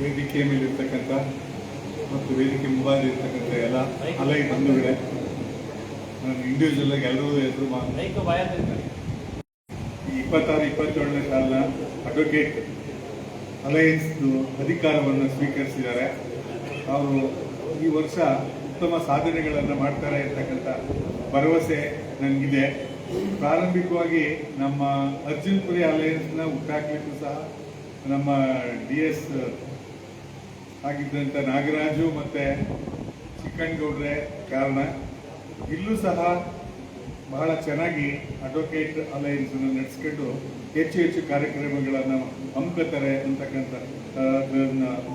ವೇದಿಕೆ ಮೇಲಿರ್ತಕ್ಕಂಥ ಮತ್ತು ವೇದಿಕೆ ಮುಂಭಾಗಿರ್ತಕ್ಕಂಥ ಎಲ್ಲ ಅಲೈ ಬಂಧುಗಳೇ, ನಾನು ಇಂಡಿವಿಜುವಲ್ ಆಗಿ ಎಲ್ಲರೂ ಹೆಸರು ಈ 26-27ನೇ ಸಾಲಿನ ಅಡ್ವೊಕೇಟ್ ಅಲೈನ್ಸ್ ಅಧಿಕಾರವನ್ನು ಸ್ವೀಕರಿಸಿದ್ದಾರೆ. ಅವರು ಈ ವರ್ಷ ಉತ್ತಮ ಸಾಧನೆಗಳನ್ನು ಮಾಡ್ತಾರೆ ಇರ್ತಕ್ಕಂಥ ಭರವಸೆ ನನಗಿದೆ. ಪ್ರಾರಂಭಿಕವಾಗಿ ನಮ್ಮ ಅರ್ಜುನ್ಪುರಿ ಅಲೈನ್ಸ್ನ ಹುಟ್ಟಾಕ್ಲಿಕ್ಕೂ ಸಹ ನಮ್ಮ DS ಆಗಿದ್ದಂಥ ನಾಗರಾಜು ಮತ್ತು ಚಿಕ್ಕಣ್ಣಗೌಡ್ರೆ ಕಾರಣ. ಇಲ್ಲೂ ಸಹ ಬಹಳ ಚೆನ್ನಾಗಿ ಅಡ್ವೊಕೇಟ್ ಅಲೈನ್ಸ್ ನಡೆಸ್ಕೊಂಡು ಹೆಚ್ಚು ಕಾರ್ಯಕ್ರಮಗಳನ್ನು ಹಮ್ಮಿಕೊಳ್ತಾರೆ ಅಂತಕ್ಕಂಥ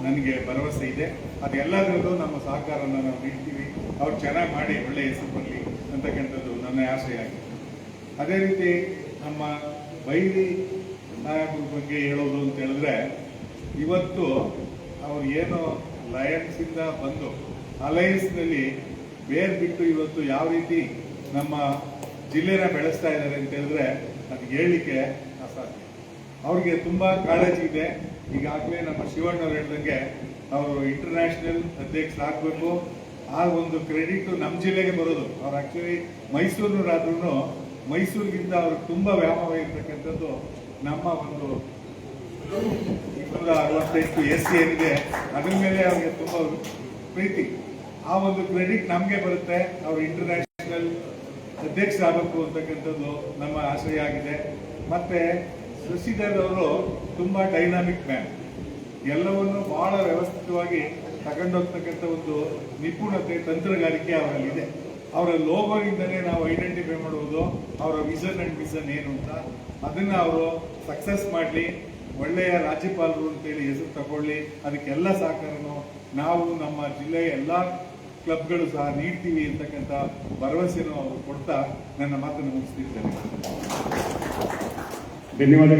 ನನಗೆ ಭರವಸೆ ಇದೆ. ಅದೆಲ್ಲದರಲ್ಲೂ ನಮ್ಮ ಸಹಕಾರನ ನಾವು ನೀಡ್ತೀವಿ. ಅವ್ರು ಚೆನ್ನಾಗಿ ಮಾಡಿ ಒಳ್ಳೆಯ ಹೆಸರು ಬರಲಿ ಅಂತಕ್ಕಂಥದ್ದು ನನ್ನ ಆಶಯ ಆಗಿದೆ. ಅದೇ ರೀತಿ ನಮ್ಮ ಬೈರಿ ಸಾಹೇಬ್ರ ಬಗ್ಗೆ ಹೇಳೋದು ಅಂತ ಹೇಳಿದ್ರೆ, ಇವತ್ತು ಅವ್ರು ಏನು ಲಯನ್ಸಿಂದ ಬಂದು ಅಲಯನ್ಸ್ನಲ್ಲಿ ಬೇರೆ ಬಿಟ್ಟು ಇವತ್ತು ಯಾವ ರೀತಿ ನಮ್ಮ ಜಿಲ್ಲೆನ ಬೆಳೆಸ್ತಾ ಇದ್ದಾರೆ ಅಂತ ಹೇಳಿದ್ರೆ ಅದು ಹೇಳಲಿಕ್ಕೆ ಅಸಾಧ್ಯ. ಅವ್ರಿಗೆ ತುಂಬಾ ಕಾಳಜಿ ಇದೆ. ಈಗಾಗಲೇ ನಮ್ಮ ಶಿವಣ್ಣವ್ರು ಹೇಳ್ದಂಗೆ ಅವರು ಇಂಟರ್ನ್ಯಾಷನಲ್ ಅಧ್ಯಕ್ಷರಾಗಬೇಕು. ಆ ಒಂದು ಕ್ರೆಡಿಟ್ ನಮ್ಮ ಜಿಲ್ಲೆಗೆ ಬರೋದು. ಅವ್ರು ಆಕ್ಚುಲಿ ಮೈಸೂರಿನವರಾದ್ರೂ ಮೈಸೂರಿಗಿಂತ ಅವ್ರಿಗೆ ತುಂಬಾ ವ್ಯಾಮೋಹ ಇರ್ತಕ್ಕಂಥದ್ದು ನಮ್ಮ ಒಂದು 268 SC ಏನಿದೆ ಅದ್ರ ಮೇಲೆ ಅವ್ರಿಗೆ ತುಂಬಾ ಪ್ರೀತಿ. ಆ ಒಂದು ಕ್ರೆಡಿಟ್ ನಮಗೆ ಬರುತ್ತೆ. ಅವರು ಇಂಟರ್ನ್ಯಾಷನಲ್ ಅಧ್ಯಕ್ಷರಾಗಬೇಕು ಅಂತಕ್ಕಂಥದ್ದು ನಮ್ಮ ಆಶಯ ಆಗಿದೆ. ಮತ್ತೆ ಶಶಿಧರ್ ಅವರು ತುಂಬಾ ಡೈನಾಮಿಕ್ ಮ್ಯಾನ್. ಎಲ್ಲವನ್ನು ಬಹಳ ವ್ಯವಸ್ಥಿತವಾಗಿ ತಗೊಂಡೋಗ್ತಕ್ಕಂಥ ಒಂದು ನಿಪುಣತೆ, ತಂತ್ರಗಾರಿಕೆ ಅವರಲ್ಲಿದೆ. ಅವರ ಲೋಗೋಯಿಂದನೇ ನಾವು ಐಡೆಂಟಿಫೈ ಮಾಡುವುದು ಅವರ ವಿಷನ್ ಅಂಡ್ ಮಿಷನ್ ಏನು ಅಂತ. ಅದನ್ನ ಅವರು ಸಕ್ಸಸ್ ಮಾಡಲಿ, ಒಳ್ಳೆಯ ರಾಜ್ಯಪಾಲರು ಅಂತೇಳಿ ಹೆಸರು ತಗೊಳ್ಳಿ. ಅದಕ್ಕೆಲ್ಲ ಸಹಕಾರನು ನಾವು ನಮ್ಮ ಜಿಲ್ಲೆಯ ಎಲ್ಲ ಕ್ಲಬ್ಗಳು ಸಹ ನೀಡ್ತೀವಿ ಅಂತಕ್ಕಂಥ ಭರವಸೆಯನ್ನು ಅವರು ಕೊಡ್ತಾ ನನ್ನ ಮಾತನ್ನು ಮುಗಿಸ್ತಿದ್ದೇನೆ. ಧನ್ಯವಾದ.